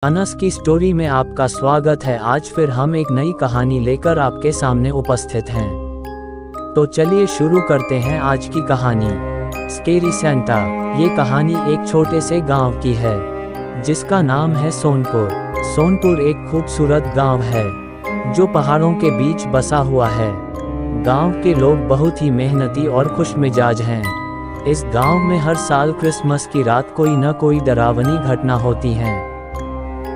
अनस की स्टोरी में आपका स्वागत है। आज फिर हम एक नई कहानी लेकर आपके सामने उपस्थित हैं। तो चलिए शुरू करते हैं आज की कहानी, स्केरी सेंटा। ये कहानी एक छोटे से गांव की है जिसका नाम है सोनपुर। सोनपुर एक खूबसूरत गांव है जो पहाड़ों के बीच बसा हुआ है। गांव के लोग बहुत ही मेहनती और खुशमिजाज हैं। इस गांव में हर साल क्रिसमस की रात कोई न कोई डरावनी घटना होती है।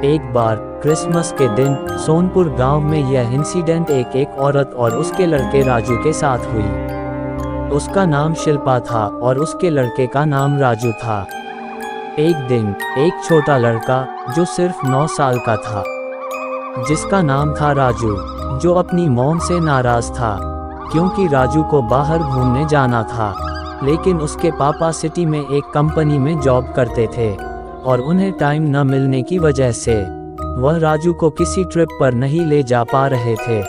एक बार क्रिसमस के दिन सोनपुर गांव में यह इंसिडेंट एक औरत और उसके लड़के राजू के साथ हुई। उसका नाम शिल्पा था और उसके लड़के का नाम राजू था। एक दिन एक छोटा लड़का जो सिर्फ 9 साल का था, जिसका नाम था राजू, जो अपनी मॉम से नाराज था क्योंकि राजू को बाहर घूमने जाना था, लेकिन उसके पापा सिटी में एक कंपनी में जॉब करते थे और उन्हें टाइम न मिलने की वजह से वह राजू को किसी ट्रिप पर नहीं ले जा पा रहे थे।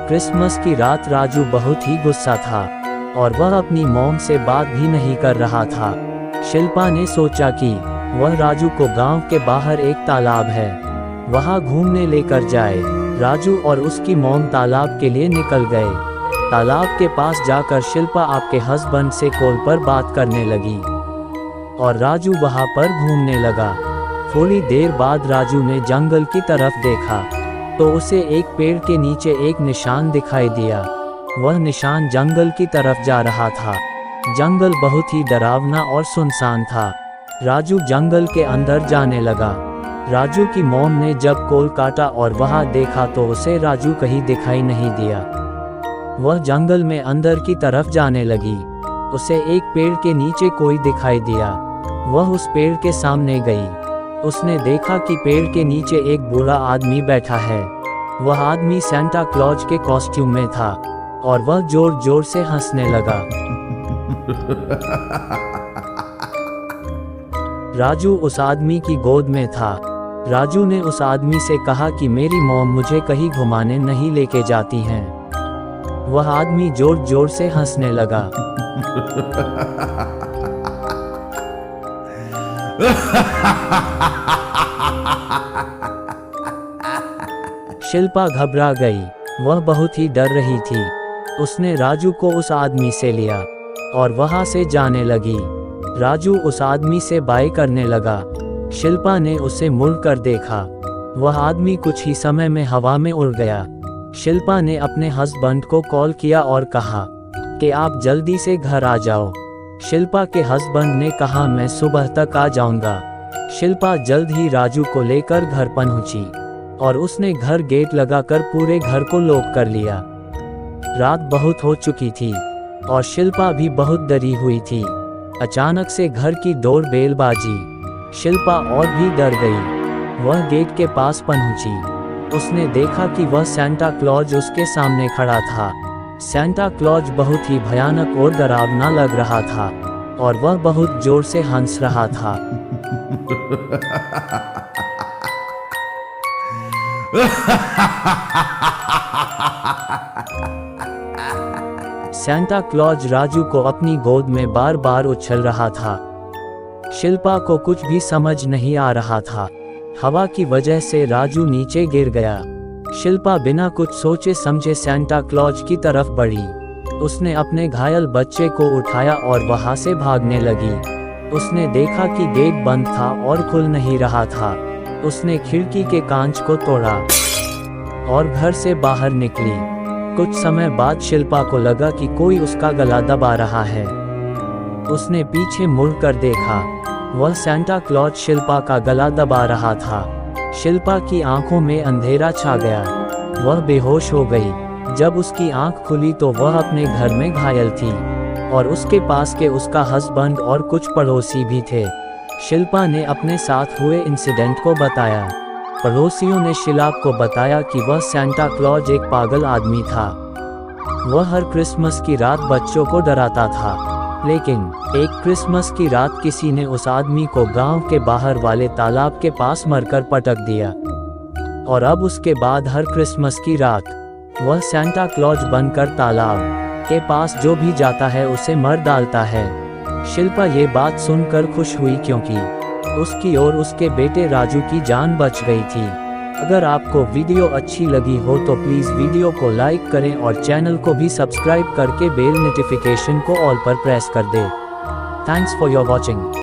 क्रिसमस की रात राजू बहुत ही गुस्सा था और वह अपनी मॉम से बात भी नहीं कर रहा था। शिल्पा ने सोचा कि वह राजू को गांव के बाहर एक तालाब है, वहां घूमने लेकर जाए। राजू और उसकी मॉम तालाब के लिए निकल गए। तालाब के पास जाकर शिल्पा आपके हस्बैंड से कॉल पर बात करने लगी और राजू वहां पर घूमने लगा। थोड़ी देर बाद राजू ने जंगल की तरफ देखा तो उसे एक पेड़ के नीचे एक निशान दिखाई दिया। वह निशान जंगल की तरफ जा रहा था। जंगल बहुत ही डरावना और सुनसान था। राजू जंगल के अंदर जाने लगा। राजू की मॉम ने जब कॉल काटा और वहां देखा तो उसे राजू कहीं दिखाई नहीं दिया। वह जंगल में अंदर की तरफ जाने लगी। उसे एक पेड़ के नीचे कोई दिखाई दिया। वह उस पेड़ के सामने गई। उसने देखा कि पेड़ के नीचे एक बूढ़ा आदमी बैठा है। वह आदमी सेंटा क्लॉज के कॉस्ट्यूम में था और वह जोर जोर से हंसने लगा। राजू उस आदमी की गोद में था। राजू ने उस आदमी से कहा कि मेरी मॉम मुझे कहीं घुमाने नहीं लेके जाती हैं। वह आदमी जोर जोर से हंसने लगा। शिल्पा घबरा गई। वह बहुत ही डर रही थी। उसने राजू को उस आदमी से लिया और वहां से जाने लगी। राजू उस आदमी से बाय करने लगा। शिल्पा ने उसे मुड़कर देखा। वह आदमी कुछ ही समय में हवा में उड़ गया। शिल्पा ने अपने हस्बैंड को कॉल किया और कहा कि आप जल्दी से घर आ जाओ। शिल्पा के हस्बैंड ने कहा मैं सुबह तक आ जाऊंगा। शिल्पा जल्द ही राजू को लेकर घर पहुंची और उसने घर गेट लगाकर पूरे घर को लॉक कर लिया। रात बहुत हो चुकी थी और शिल्पा भी बहुत डरी हुई थी। अचानक से घर की डोर बेल बाजी। शिल्पा और भी डर गई। वह गेट के पास पहुंची। उसने देखा कि वह सेंटा क्लॉज उसके सामने खड़ा था। सेंटा क्लॉज बहुत ही भयानक और डरावना लग रहा था और वह बहुत जोर से हंस रहा था। सेंटा क्लॉज राजू को अपनी गोद में बार बार उछल रहा था। शिल्पा को कुछ भी समझ नहीं आ रहा था। हवा की वजह से राजू नीचे गिर गया। शिल्पा बिना कुछ सोचे समझे सेंटा क्लॉज की तरफ बढ़ी। उसने अपने घायल बच्चे को उठाया और वहां से भागने लगी। उसने देखा कि गेट बंद था और खुल नहीं रहा था। उसने खिड़की के कांच को तोड़ा और घर से बाहर निकली। कुछ समय बाद शिल्पा को लगा कि कोई उसका गला दबा रहा है। उसने पीछे मुड़कर देखा। वह सेंटा क्लॉज शिल्पा का गला दबा रहा था। शिल्पा की आंखों में अंधेरा छा गया। वह बेहोश हो गई। जब उसकी आंख खुली तो वह अपने घर में घायल थी और उसके पास के उसका हस्बैंड और कुछ पड़ोसी भी थे। शिल्पा ने अपने साथ हुए इंसिडेंट को बताया। पड़ोसियों ने शिल्पा को बताया कि वह सेंटा क्लॉज एक पागल आदमी था। वह हर क्रिसमस की रात बच्चों को डराता था, लेकिन एक क्रिसमस की रात किसी ने उस आदमी को गांव के बाहर वाले तालाब के पास मरकर पटक दिया और अब उसके बाद हर क्रिसमस की रात वह सेंटा क्लॉज बनकर तालाब के पास जो भी जाता है उसे मर डालता है। शिल्पा ये बात सुनकर खुश हुई क्योंकि उसकी और उसके बेटे राजू की जान बच गई थी। अगर आपको वीडियो अच्छी लगी हो तो प्लीज़ वीडियो को लाइक करें और चैनल को भी सब्सक्राइब करके बेल नोटिफिकेशन को ऑल पर प्रेस कर दें। Thanks for your watching.